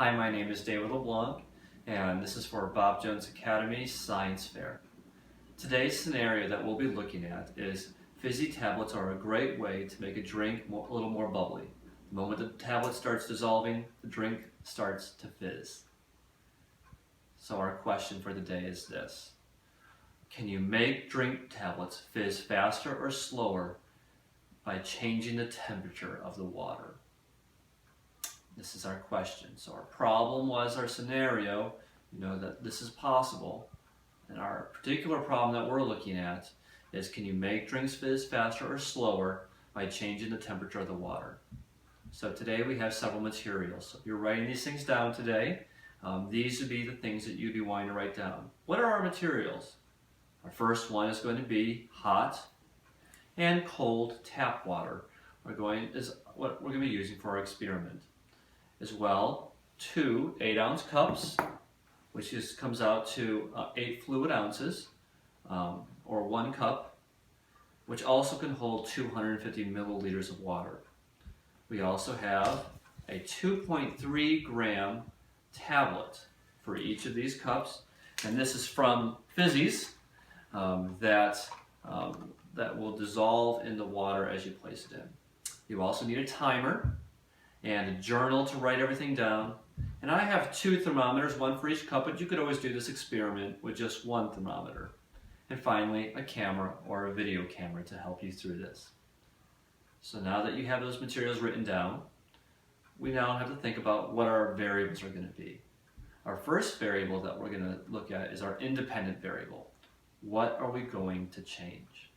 Hi, my name is David LeBlanc, and this is for Bob Jones Academy Science Fair. Today's scenario that we'll be looking at is Fizzy tablets are a great way to make a drink a little more bubbly. The moment the tablet starts dissolving, the drink starts to fizz. So our question for the day is this. Can you make drink tablets fizz faster or slower by changing the temperature of the water? This is our question. So our problem was our scenario. You know that this is possible. And our particular problem that we're looking at is, can you make drinks fizz faster or slower by changing the temperature of the water? So today we have several materials. So if you're writing these things down today, these would be the things that you'd be wanting to write down. What are our materials? Our first one is going to be hot and cold tap water. Is what we're going to be using for our experiment. As well, 2 8-ounce cups, which comes out to 8 fluid ounces, or 1 cup, which also can hold 250 milliliters of water. We also have a 2.3 gram tablet for each of these cups, and this is from Fizzy's that will dissolve in the water as you place it in. You also need a timer and a journal to write everything down. And I have 2 thermometers, 1 for each cup, but you could always do this experiment with just 1 thermometer. And finally, a camera or a video camera to help you through this. So now that you have those materials written down, we now have to think about what our variables are going to be. Our first variable that we're going to look at is our independent variable. What are we going to change?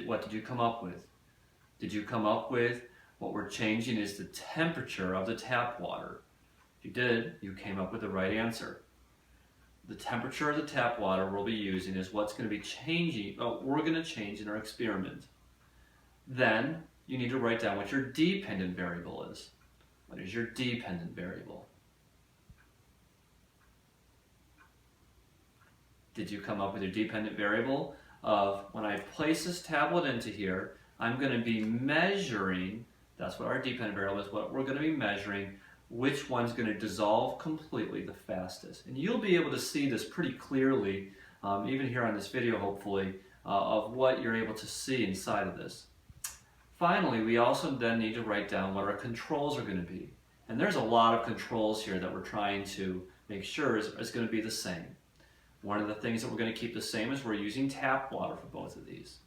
What did you come up with? Did you come up with what we're changing is the temperature of the tap water? If you did, you came up with the right answer. The temperature of the tap water we'll be using is what's going to be changing, we're going to change in our experiment. Then you need to write down what your dependent variable is. What is your dependent variable? Did you come up with your dependent variable of, when I place this tablet into here, I'm going to be measuring, that's what our dependent variable is, what we're going to be measuring, which one's going to dissolve completely the fastest. And you'll be able to see this pretty clearly, even here on this video hopefully, of what you're able to see inside of this. Finally, we also then need to write down what our controls are going to be. And there's a lot of controls here that we're trying to make sure is going to be the same. One of the things that we're going to keep the same is we're using tap water for both of these.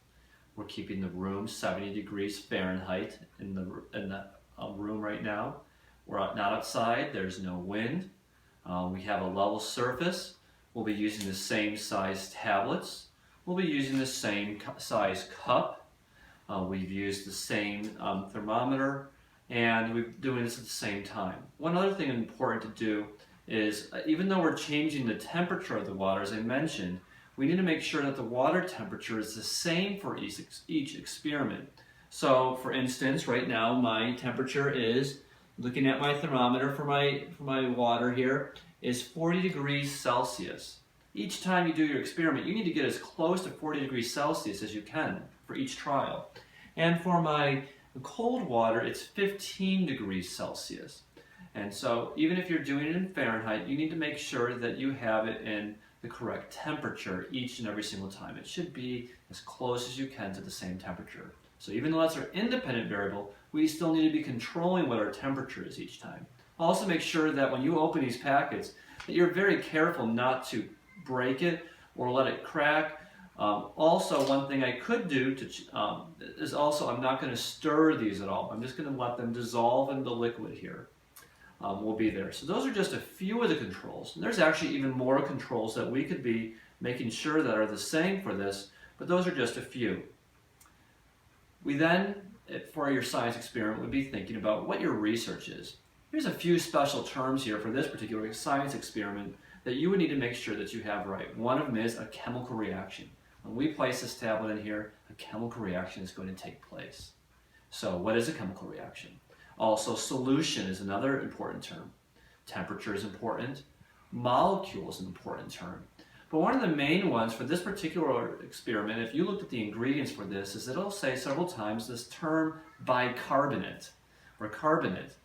We're keeping the room 70 degrees Fahrenheit in the room right now. We're not outside, there's no wind. We have a level surface. We'll be using the same size tablets. We'll be using the same size cup. We've used the same thermometer, and we're doing this at the same time. One other thing important to do is, even though we're changing the temperature of the water, as I mentioned, we need to make sure that the water temperature is the same for each experiment. So, for instance, right now my temperature is, looking at my thermometer for my water here, is 40 degrees Celsius. Each time you do your experiment, you need to get as close to 40 degrees Celsius as you can for each trial. And for my cold water, it's 15 degrees Celsius. And so, even if you're doing it in Fahrenheit, you need to make sure that you have it in the correct temperature each and every single time. It should be as close as you can to the same temperature. So even though that's our independent variable, we still need to be controlling what our temperature is each time. Also make sure that when you open these packets, that you're very careful not to break it or let it crack. Also, one thing I could do is also, I'm not going to stir these at all. I'm just going to let them dissolve in the liquid here. Will be there. So those are just a few of the controls. And there's actually even more controls that we could be making sure that are the same for this, but those are just a few. We then, for your science experiment, would be thinking about what your research is. Here's a few special terms here for this particular science experiment that you would need to make sure that you have right. One of them is a chemical reaction. When we place this tablet in here, a chemical reaction is going to take place. So what is a chemical reaction? Also, solution is another important term. Temperature is important. Molecule is an important term. But one of the main ones for this particular experiment, if you looked at the ingredients for this, is it'll say several times this term bicarbonate. bicarbonate.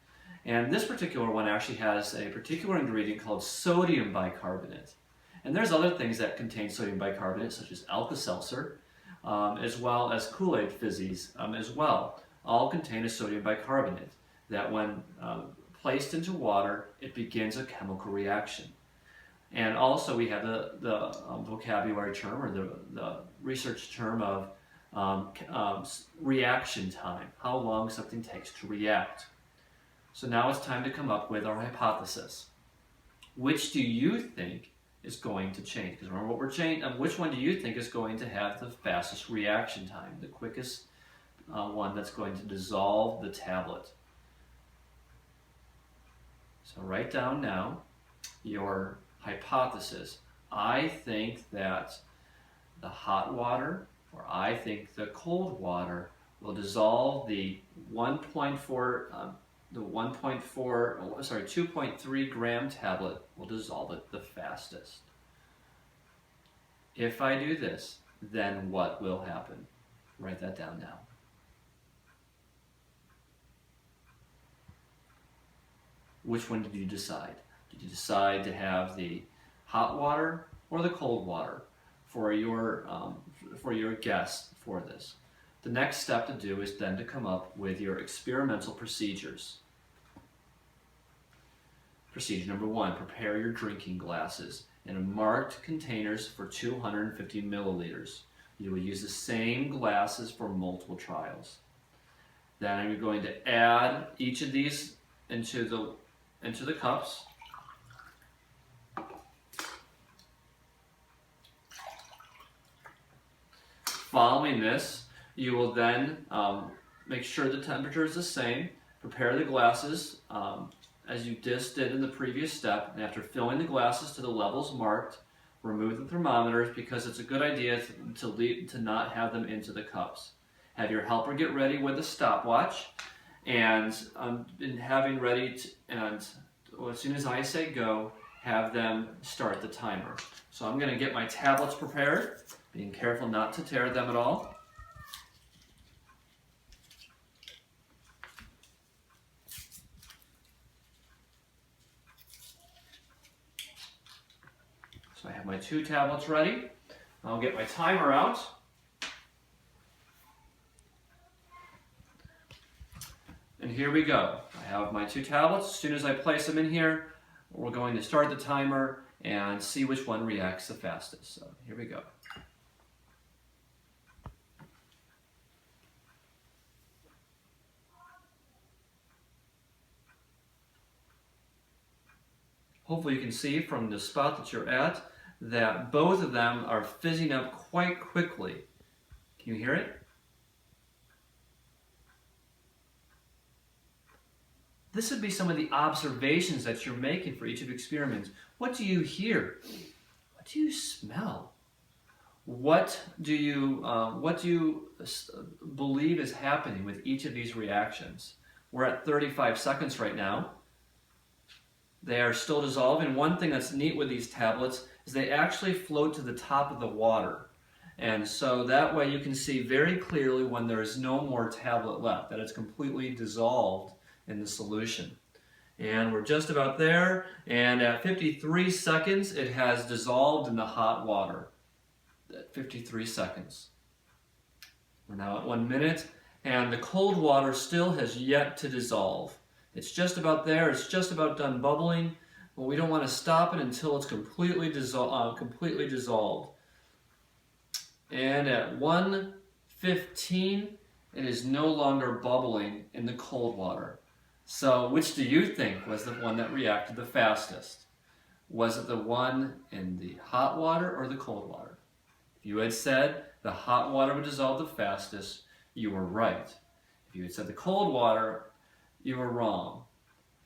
And this particular one actually has a particular ingredient called sodium bicarbonate. And there's other things that contain sodium bicarbonate, such as Alka-Seltzer, as well as Kool-Aid Fizzies as well, all contain a sodium bicarbonate that when placed into water, it begins a chemical reaction. And also we have the vocabulary term, or the research term of reaction time, how long something takes to react. So now it's time to come up with our hypothesis. Which do you think is going to change? Because remember what we're changing. Which one do you think is going to have the fastest reaction time, the quickest one that's going to dissolve the tablet? So write down now your hypothesis. I think that the hot water, or I think the cold water, will dissolve the 2.3 gram tablet will dissolve it the fastest. If I do this, then what will happen? Write that down now. Which one did you decide? Did you decide to have the hot water or the cold water for your guess for this? The next step to do is then to come up with your experimental procedures. Procedure number 1, prepare your drinking glasses in marked containers for 250 milliliters. You will use the same glasses for multiple trials. Then you're going to add each of these into the cups. Following this, you will then make sure the temperature is the same. Prepare the glasses as you just did in the previous step, and after filling the glasses to the levels marked, remove the thermometers because it's a good idea to not have them into the cups. Have your helper get ready with a stopwatch, and having ready as soon as I say go, have them start the timer. So I'm going to get my tablets prepared, being careful not to tear them at all. So I have my 2 tablets ready. I'll get my timer out. And here we go. I have my 2 tablets. As soon as I place them in here, we're going to start the timer and see which one reacts the fastest. So here we go. Hopefully you can see from the spot that you're at that both of them are fizzing up quite quickly. Can you hear it? This would be some of the observations that you're making for each of the experiments. What do you hear? What do you smell? What do you believe is happening with each of these reactions? We're at 35 seconds right now. They are still dissolving. One thing that's neat with these tablets is they actually float to the top of the water. And so that way you can see very clearly when there is no more tablet left, that it's completely dissolved in the solution. And we're just about there, and at 53 seconds it has dissolved in the hot water. At 53 seconds. We're now at 1 minute, and the cold water still has yet to dissolve. It's just about there, it's just about done bubbling, but we don't want to stop it until it's completely dissolved. And at 1:15, it is no longer bubbling in the cold water. So which do you think was the one that reacted the fastest? Was it the one in the hot water or the cold water? If you had said the hot water would dissolve the fastest, you were right. If you had said the cold water, you were wrong.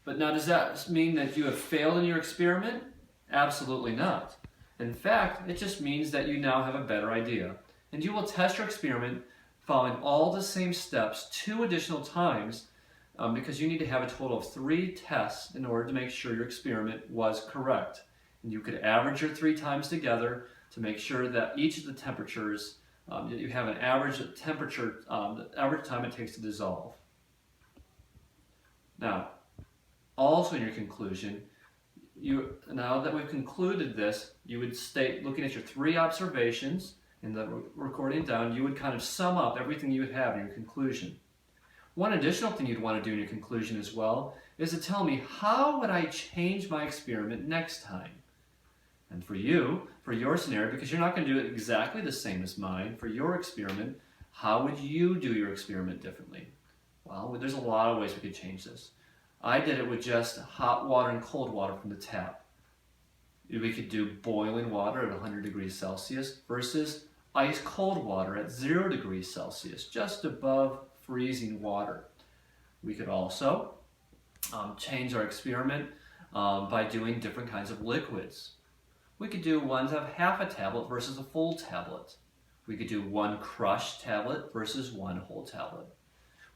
But now does that mean that you have failed in your experiment? Absolutely not. In fact, it just means that you now have a better idea. And you will test your experiment following all the same steps 2 additional times because you need to have a total of 3 tests in order to make sure your experiment was correct. And you could average your 3 times together to make sure that each of the temperatures, you have an average temperature, the average time it takes to dissolve. Now, also in your conclusion, now that we've concluded this, you would state, looking at your 3 observations in the recording down, you would kind of sum up everything you would have in your conclusion. One additional thing you'd want to do in your conclusion as well is to tell me, how would I change my experiment next time? And for you, for your scenario, because you're not going to do it exactly the same as mine, for your experiment, how would you do your experiment differently? Well, there's a lot of ways we could change this. I did it with just hot water and cold water from the tap. We could do boiling water at 100 degrees Celsius versus ice cold water at 0 degrees Celsius, just above freezing water. We could also change our experiment by doing different kinds of liquids. We could do ones of half a tablet versus a full tablet. We could do 1 crushed tablet versus 1 whole tablet.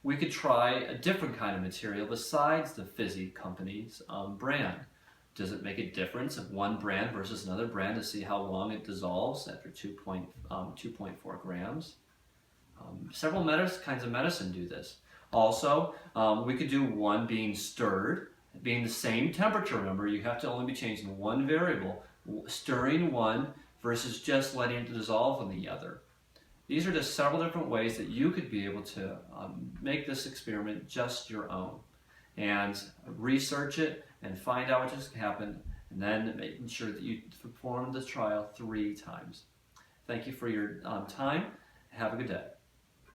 We could try a different kind of material besides the Fizzy company's brand. Does it make a difference of one brand versus another brand to see how long it dissolves after 2.4 grams? Several kinds of medicine do this. Also, we could do one being stirred, being the same temperature. Remember, you have to only be changing one variable, stirring one versus just letting it dissolve in the other. These are just several different ways that you could be able to make this experiment just your own, and research it and find out what just happened, and then making sure that you perform the trial 3 times. Thank you for your time. Have a good day.